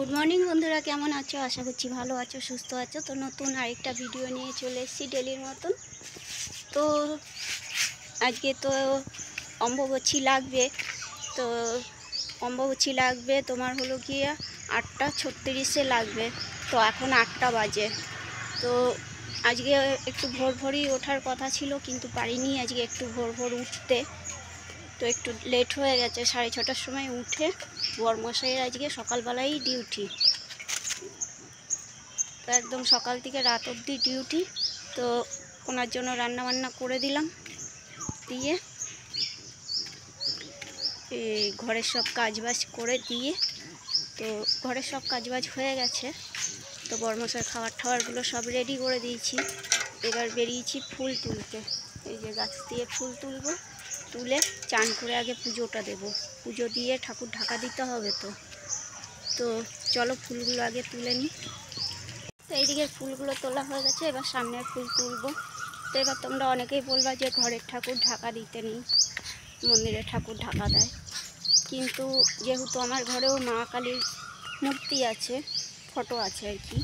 Good morning বন্ধুরা, কেমন আছো? আশা করছি ভালো আছো, সুস্থ আছো। তো নতুন আরেকটা ভিডিও নিয়ে চলে এসেছি ডেলির মতন। তো আজকে তো অম্বুবাচী লাগবে। তো অম্বুবাচী লাগবে তোমার হলো গিয়ে 8:36 লাগবে। তো এখন 8টা বাজে। তো আজকে একটু ভোর ভোরই ওঠার কথা ছিল, কিন্তু পারিনি আজকে একটু ভোর ভোর উঠতে। তো একটু লেট হয়ে গেছে, 6:30টার সময় উঠে বরমশাইয়ের আজকে সকালবেলাই ডিউটি। তো একদম সকাল থেকে রাত অবধি ডিউটি। তো ওনার জন্য রান্না বান্না করে দিলাম, দিয়ে ঘরের সব কাজবাজ করে দিয়ে, তো ঘরের সব কাজবাজ হয়ে গেছে। তো বরমশাই খাবার টাবারগুলো সব রেডি করে দিয়েছি। এবার বেরিয়েছি ফুল তুলতে। এই যে গাছ দিয়ে ফুল তুলবো, তুলে চান করে আগে পুজোটা দেব। পুজো দিয়ে ঠাকুর ঢাকা দিতে হবে। তো চলো ফুলগুলো আগে তুলে নিই। তো এইদিকে ফুলগুলো তোলা হয়ে গেছে, এবার সামনের ফুল তুলবো। তো এবার তোমরা অনেকেই বলবা যে ঘরের ঠাকুর ঢাকা দিতে নেই, মন্দিরের ঠাকুর ঢাকা দেয়। কিন্তু যেহেতু আমার ঘরেও মা কালীর মূর্তি আছে, ফটো আছে আর কি,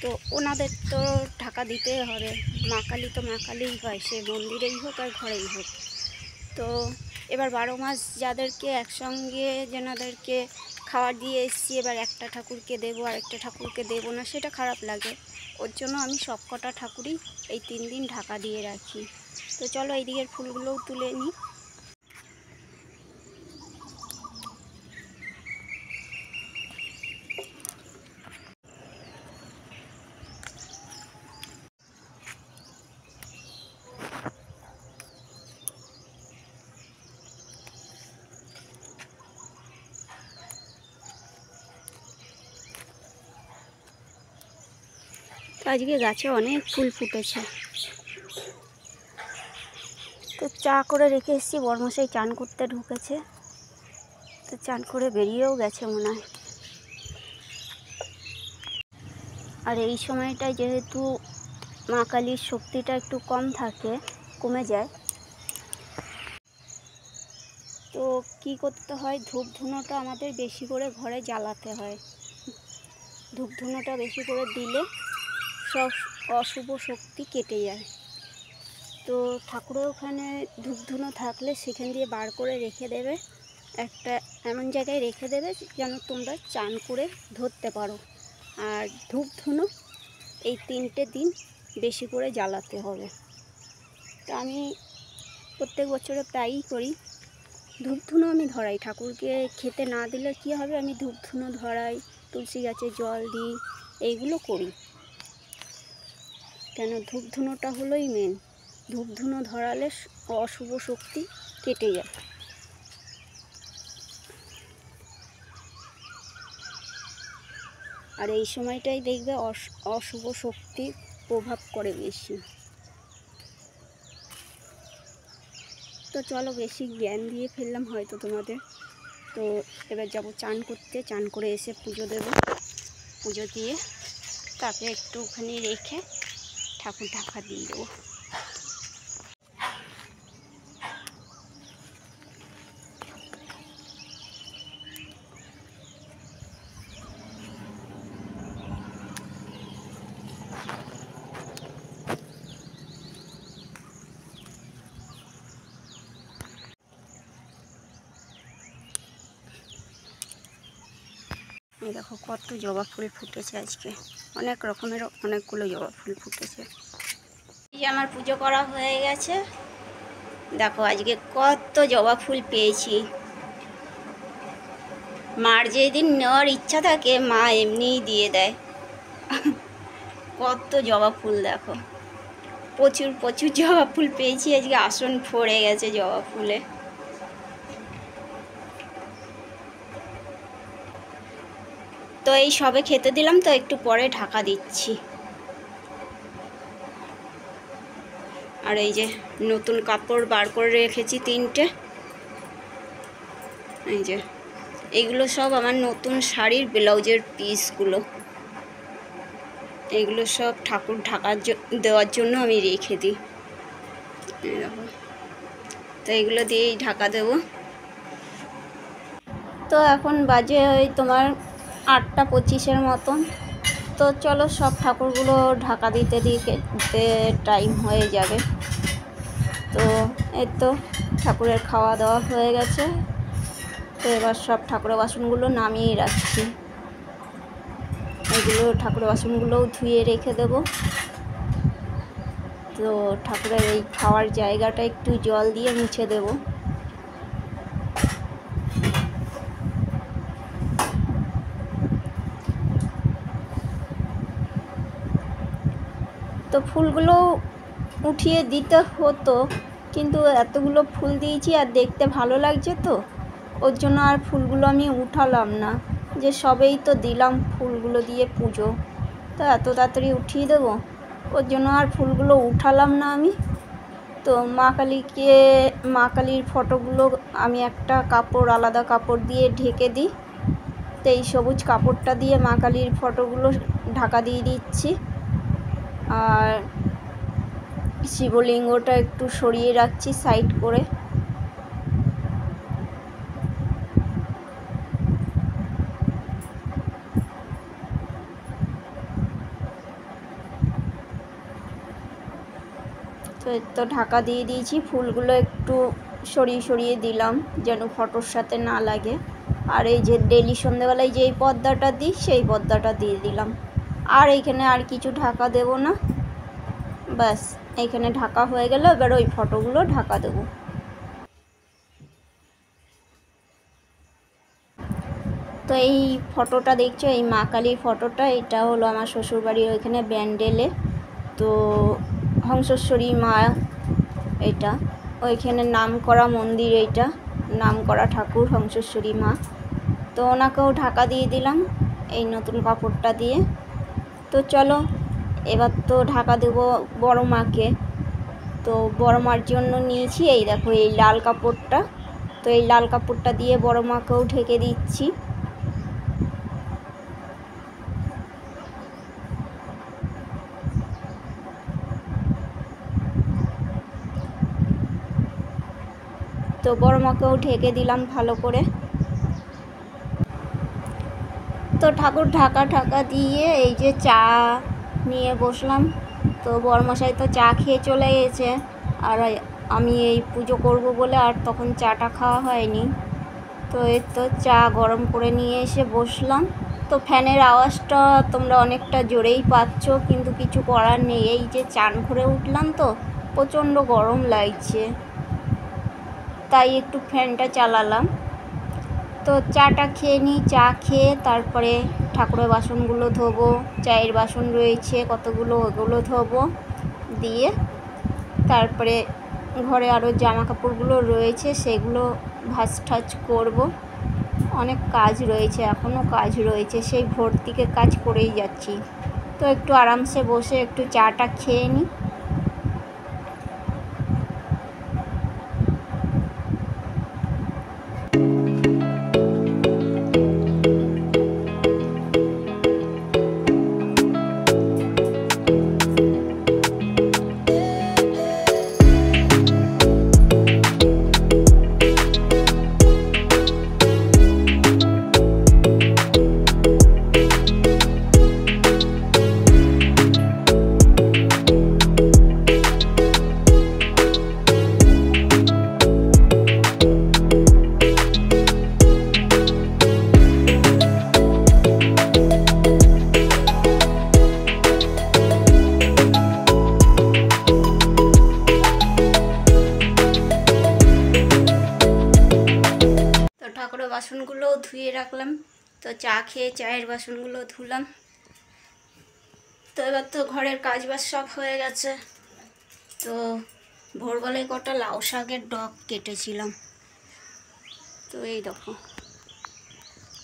তো ওনাদের তো ঢাকা দিতেই হবে। মা কালী তো মা কালীই হয়, সে মন্দিরেই হোক আর ঘরেই হোক। তো এবার 12 মাস যাদেরকে একসঙ্গে যেনাদেরকে খাবার দিয়ে এসেছি, এবার একটা ঠাকুরকে দেবো আর একটা ঠাকুরকে দেবো না, সেটা খারাপ লাগে। ওর জন্য আমি সব কটা ঠাকুরই এই 3 দিন ঢাকা দিয়ে রাখি। তো চলো এই দিকের ফুলগুলোও তুলে নিই। তো আজকে গাছে অনেক ফুল ফুটেছে। তো চা করে রেখে এসেছি, বরমশাই চান করতে ঢুকেছে। তো চান করে বেরিয়েও গেছে মনে হয়। আর এই সময়টায় যেহেতু মা কালীর শক্তিটা একটু কম থাকে, কমে যায়, তো কি করতে হয়, ধূপ ধুনোটা আমাদের বেশি করে ঘরে জ্বালাতে হয়। ধূপ ধুনোটা বেশি করে দিলে সব অশুভ শক্তি কেটে যায়। তো ঠাকুরের ওখানে ধূপ ধুনো থাকলে সেখান দিয়ে বার করে রেখে দেবে, একটা এমন জায়গায় রেখে দেবে যেন তোমরা চান করে ধরতে পারো। আর ধূপ ধুনো এই 3টে দিন বেশি করে জ্বালাতে হবে। তো আমি প্রত্যেক বছরে প্রায়ই করি, ধূপ ধুনো আমি ধরাই। ঠাকুরকে খেতে না দিলে কী হবে, আমি ধূপ ধুনো ধরাই, তুলসী গাছে জল দিই, এইগুলো করি। কেন, ধূপ ধুনোটা হলোই মেন। ধূপ ধুনো ধরালে অশুভ শক্তি কেটে যায়। আর এই সময়টাই দেখবে অশুভ শক্তি প্রভাব করে বেশি। তো চলো, বেশি জ্ঞান দিয়ে ফেললাম হয়তো তোমাদের। তো এবার যাব চান করতে, চান করে এসে পুজো দেব। পুজো দিয়ে তারপরে একটুখানি রেখে ঠাকুর ঢাকা দিয়ে দেবো। এই দেখো কত জবা ফুল ফুটেছে আজকে, অনেক রকমের অনেকগুলো জবা ফুল ফুটেছে। এই যে আমার পুজো করা হয়ে গেছে, দেখো আজকে কত জবা ফুল পেয়েছি। মার যেদিন নেওয়ার ইচ্ছা থাকে মা এমনিই দিয়ে দেয়। কত জবা ফুল দেখো, প্রচুর প্রচুর জবা ফুল পেয়েছি আজকে, আসন ভরে গেছে জবা ফুলে। তো এই সবে খেতে দিলাম, তো একটু পরে ঢাকা দিচ্ছি। আর এই যে নতুন কাপড় বার করে রেখেছি 3টে। এই যে এইগুলো সব আমার নতুন শাড়ির ব্লাউজের পিসগুলো, এইগুলো সব ঠাকুর ঢাকা দেওয়ার জন্য আমি রেখে দিই। দেখো, তো এইগুলো দিয়েই ঢাকা দেব। তো এখন বাজে ওই তোমার 8:25-এর মতন। তো চলো সব ঠাকুরগুলো ঢাকা দিতে দিতে টাইম হয়ে যাবে। তো এই তো ঠাকুরের খাওয়া দাওয়া হয়ে গেছে। তো এবার সব ঠাকুরের বাসনগুলো নামিয়ে রাখছি। এগুলো ঠাকুরের বাসনগুলোও ধুয়ে রেখে দেব। তো ঠাকুরের এই খাওয়ার জায়গাটা একটু জল দিয়ে মুছে দেব। তো ফুলগুলো উঠিয়ে দিতে হতো, কিন্তু এতগুলো ফুল দিয়েছি আর দেখতে ভালো লাগছে, তো ওর জন্য আর ফুলগুলো আমি উঠালাম না, যে সবেই তো দিলাম ফুলগুলো দিয়ে পুজো, তো এত তাড়াতাড়ি উঠিয়ে দেবো, ওর জন্য আর ফুলগুলো উঠালাম না আমি। তো মা কালীর ফটোগুলো আমি একটা কাপড়, আলাদা কাপড় দিয়ে ঢেকে দিই। তো এই সবুজ কাপড়টা দিয়ে মা কালীর ফটোগুলো ঢাকা দিয়ে দিচ্ছি। আর শিবলিঙ্গটা একটু সরিয়ে রাখছি সাইড করে। তো ঢাকা দিয়ে দিয়েছি, ফুলগুলো একটু সরিয়ে দিলাম যেন ফটোর সাথে না লাগে। আর এই যে ডেলি সন্ধ্যেবেলায় যেই পর্দাটা দিই সেই পর্দাটা দিয়ে দিলাম। আর এইখানে আর কিছু ঢাকা দেব না, ব্যাস এইখানে ঢাকা হয়ে গেল। এবার ওই ফটোগুলো ঢাকা দেব। তো এই ফটোটা দেখছো, এই মা কালীর ফটোটা, এটা হলো আমার শ্বশুরবাড়ির ওইখানে ব্যান্ডেলে। তো হংসেশ্বরী মা, এটা ওইখানে নাম করা মন্দির, এইটা নাম করা ঠাকুর হংসেশ্বরী মা। তো ওনাকেও ঢাকা দিয়ে দিলাম এই নতুন কাপড়টা দিয়ে। তো চলো এবার তো ঢাকা দেব বড় মাকে। তো বড় মার জন্য নিয়েছি এই দেখো এই লাল কাপড়টা। তো এই লাল কাপড়টা দিয়ে বড় মাকেও ঢেকে দিচ্ছি। তো বড় মাকেও ঢেকে দিলাম ভালো করে। তো ঠাকুর ঢাকা দিয়ে এই যে চা নিয়ে বসলাম। তো বড়মশাই তো চা খেয়ে চলে গেছে, আর আমি এই পুজো করব বলে আর তখন চাটা খাওয়া হয়নি। তো এই তো চা গরম করে নিয়ে এসে বসলাম। তো ফ্যানের আওয়াজটা তোমরা অনেকটা জোরেই পাচ্ছ, কিন্তু কিছু করার নেই, এই যে চান করে উঠলাম তো প্রচণ্ড গরম লাগছে, তাই একটু ফ্যানটা চালালাম। তো চাটা খেয়ে নিই, চা খেয়ে তারপরে ঠাকুরের বাসনগুলো ধোবো। চায়ের বাসন রয়েছে কতগুলো, ওগুলো ধোবো, দিয়ে তারপরে ঘরে আরও জামা কাপড়গুলো রয়েছে সেগুলো ভাঁজ ঠাজ করবো। অনেক কাজ রয়েছে, এখনও কাজ রয়েছে, সেই ভোর থেকে কাজ করেই যাচ্ছি। তো একটু আরামসে বসে একটু চাটা খেয়ে নিই। বাসনগুলো ধুয়ে রাখলাম। তো চা খেয়ে চায়ের বাসনগুলো ধুলাম। তো এবার তো ঘরের কাজবাজ সব হয়ে গেছে। তো ভোরবেলায় কটা লাউ শাকের ডগ কেটেছিলাম, তো এই দেখো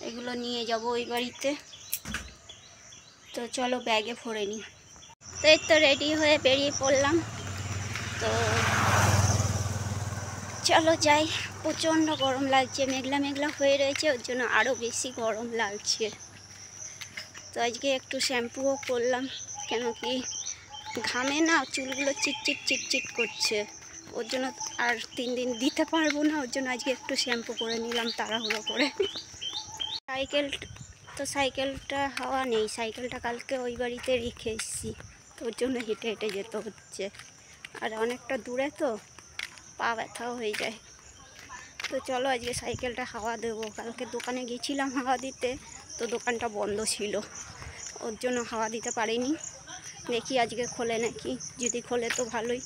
এগুলো নিয়ে যাব ওই বাড়িতে। তো চলো ব্যাগে ভরে নিই। তো এই তো রেডি হয়ে বেরিয়ে পড়লাম। তো চলো যাই, প্রচণ্ড গরম লাগছে, মেঘলা মেঘলা হয়ে রয়েছে, ওর জন্য আরও বেশি গরম লাগছে। তো আজকে একটু শ্যাম্পুও করলাম, কেন কি ঘামে না চুলগুলো চিটচিট করছে, ওর জন্য আর 3 দিন দিতে পারবো না, ওর জন্য আজকে একটু শ্যাম্পু করে নিলাম তাড়াহুড়ো করে। তো সাইকেলটা হাওয়া নেই, সাইকেলটা কালকে ওই বাড়িতে রেখে এসেছি, তো ওর জন্য হেঁটে হেঁটে যেতে হচ্ছে। আর অনেকটা দূরে তো পা ব্যথাও হয়ে যায়। তো চলো আজকে সাইকেলটা হাওয়া দেবো। কালকে দোকানে গেছিলাম হাওয়া দিতে, তো দোকানটা বন্ধ ছিল, ওর জন্য হাওয়া দিতে পারিনি। দেখি আজকে খোলে নাকি, যদি খোলে তো ভালোই।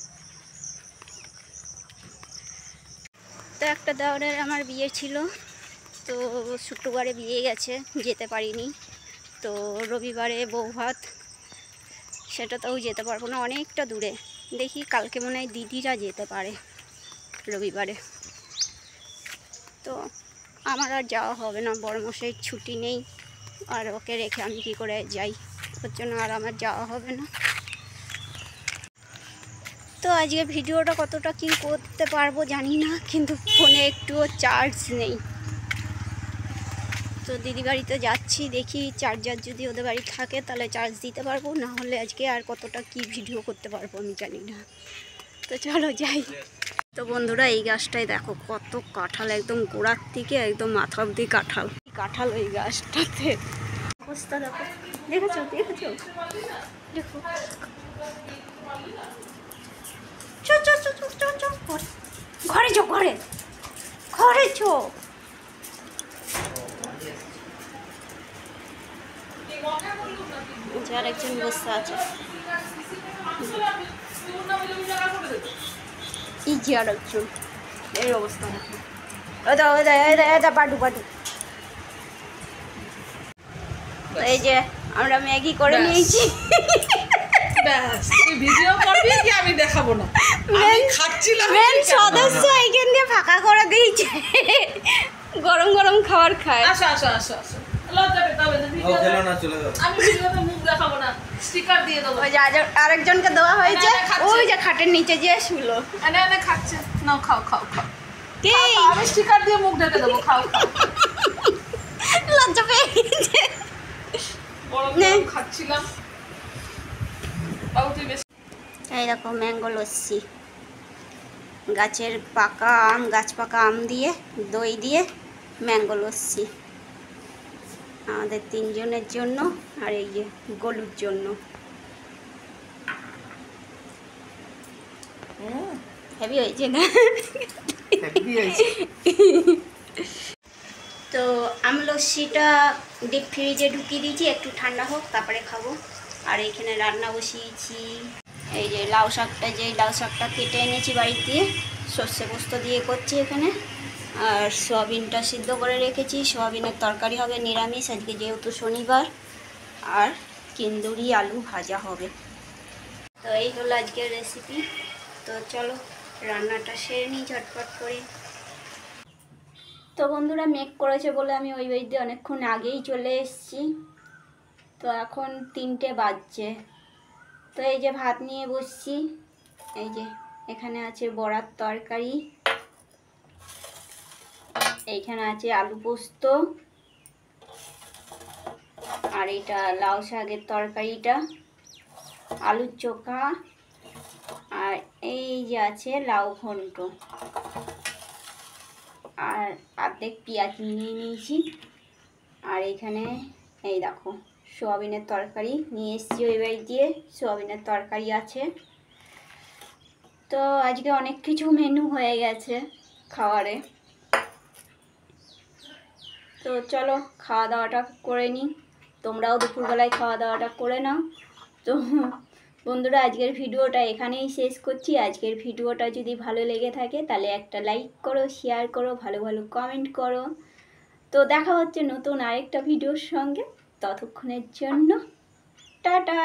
তো একটা দেওরের আমার বিয়ে ছিল, তো শুক্রবারে বিয়ে গেছে, যেতে পারিনি। তো রবিবারে বউ ভাত, সেটাতেও যেতে পারবো না, অনেকটা দূরে। দেখি কালকে মনে হয় দিদিরা যেতে পারে রবিবারে। তো আমার আর যাওয়া হবে না, বড়মশাইয়ের ছুটি নেই, আর ওকে রেখে আমি কী করে যাই, ওর জন্য আর আমার যাওয়া হবে না। তো আজকে ভিডিওটা কতটা কি করতে পারবো জানি না, কিন্তু ফোনে একটুও চার্জ নেই। তো দিদি বাড়িতে যাচ্ছি, দেখি চার্জার যদি ওদের বাড়ি থাকে তাহলে চার্জ দিতে পারবো, না হলে আজকে আর কতটা কি ভিডিও করতে পারবো আমি জানি না। তো চলো যাই। তো বন্ধুরা এই গাছটায় দেখো কত কাঁঠাল, একদম গোড়ার থেকে একদম মাথা অব্দি কাঁঠাল। কাঁঠাল ওই গাছটাতে অবস্থা দেখো, দেখেছো দেখেছো, দেখো ঘরে চো, ঘরে ঘরে চো। যার একজন বসে আছে, এই যে আর একজন, এই অবস্থা পাটু পাটু। তো এই যে আমরা ম্যাগি করে নিয়েছি, আমি দেখাবো না, মেন সদস্য এইখান দিয়ে ফাঁকা করে দিয়েছে, গরম গরম খাবার খায়। আসো আসো আসো আসো, লজ্জা পেতে হবে না, আমি ভিডিওতে মুখ দেখাবো না, স্টিকার দিয়ে দেবো। ওই যে আরেকজনকে দেওয়া হয়েছে, ওই যে খাটের নিচে যে শুলো, এনে এনে খাচ্ছে, নাও খাও খাও খাও, আমি স্টিকার দিয়ে মুখ ঢেকে দেবো, খাও খাও। লজ্জা পেয়ে গেছে, খাচ্ছিলাম। বাবু তুই বেশি, এই দেখো ম্যাঙ্গো লস্যি, গাছের পাকা আম, গাছ পাকা আম দিয়ে দই দিয়ে ম্যাঙ্গো লস্যি আমাদের তিনজনের জন্য, আর এই যে গলুর জন্য। হেভি হয়েছে না? তো আম লস্যিটা ডিপ ফ্রিজে ঢুকিয়ে দিয়েছি, একটু ঠান্ডা হোক তারপরে খাবো। আর এইখানে রান্না বসিয়েছি, এই যে লাউ শাকটা, লাউ শাকটা কেটে এনেছি বাড়ি দিয়ে, সর্ষে পোস্ত দিয়ে করছি এখানে। আর সোয়াবিনটা সিদ্ধ করে রেখেছি, সোয়াবিনের তরকারি হবে নিরামিষ আজকে যেহেতু শনিবার। আর কিন্দুরি আলু ভাজা হবে। তো এই হলো আজকের রেসিপি। তো চলো রান্নাটা সেরে নিই ঝটপট করে। তো বন্ধুরা মেঘ করেছে বলে আমি ওই বাড়িতে অনেকক্ষণ আগেই চলে এসেছি। তো এখন 3টে বাজছে। তো এই যে ভাত নিয়ে বসছি, এই যে এখানে আছে বড়ার তরকারি, এইখানে আছে আলু পোস্ত, আর এটা লাউ শাকের তরকারিটা, আলুর চোখা, আর এই যে আছে লাউ ঘন্ট, আর অর্ধেক পেঁয়াজ নিয়ে নিয়েছি। আর এখানে এই দেখো সোয়াবিনের তরকারি নিয়ে এসেছি ওই বাড়ি দিয়ে, সোয়াবিনের তরকারি আছে। তো আজকে অনেক কিছু মেনু হয়ে গেছে খাবারে। তো চলো খাওয়া দাওয়াটা করে নিই, তোমরাও দুপুরবেলায় খাওয়া দাওয়াটা করে নাও। তো বন্ধুরা আজকের ভিডিওটা এখানেই শেষ করছি। আজকের ভিডিওটা যদি ভালো লেগে থাকে তাহলে একটা লাইক করো, শেয়ার করো, ভালো ভালো কমেন্ট করো। তো দেখা হচ্ছে নতুন আরেকটা ভিডিওর সঙ্গে, ততক্ষণের জন্য টাটা।